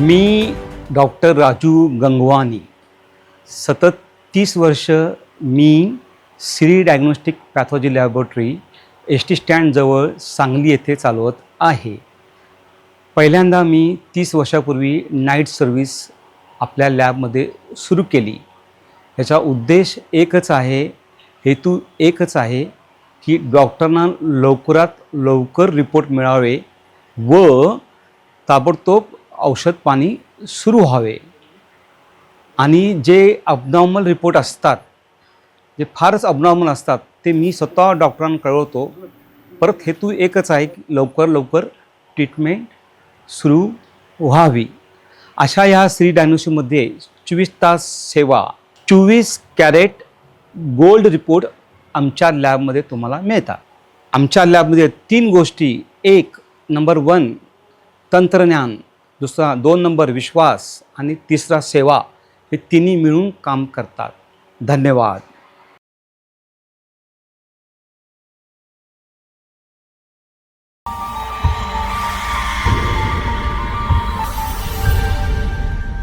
मी doctor Raju Gangwani सतत 30 वर्ष मी Shri diagnostic pathology laboratory S T स्टँडजवळ सांगली येथे चालवत आहे. पहिल्यांदा मी 30 वर्षापूर्वी नाईट सर्व्हिस आपल्या लॅबमध्ये सुरू केली. याचा उद्देश एकच आहे, हेतू एकच आहे की डॉक्टरांना लवकरात लवकर रिपोर्ट मिळावे व ताबडतोब औषध पाणी सुरू व्हावे. आणि जे अबनॉर्मल रिपोर्ट असतात, जे फारच अबनॉर्मल असतात, ते मी स्वतः डॉक्टरांना कळवतो. परत हेतू एकच आहे की लवकर ट्रीटमेंट सुरू व्हावी. अशा ह्या श्री डायग्नोस्टिकमध्ये 24 तास सेवा, 24 कॅरेट गोल्ड रिपोर्ट आमच्या लॅबमध्ये तुम्हाला मिळतात. आमच्या लॅबमध्ये 3 गोष्टी, एक नंबर 1 तंत्रज्ञान, दुसरा 2 नंबर विश्वास आणि तिसरा सेवा, हे तिन्ही मिळून काम करतात. धन्यवाद.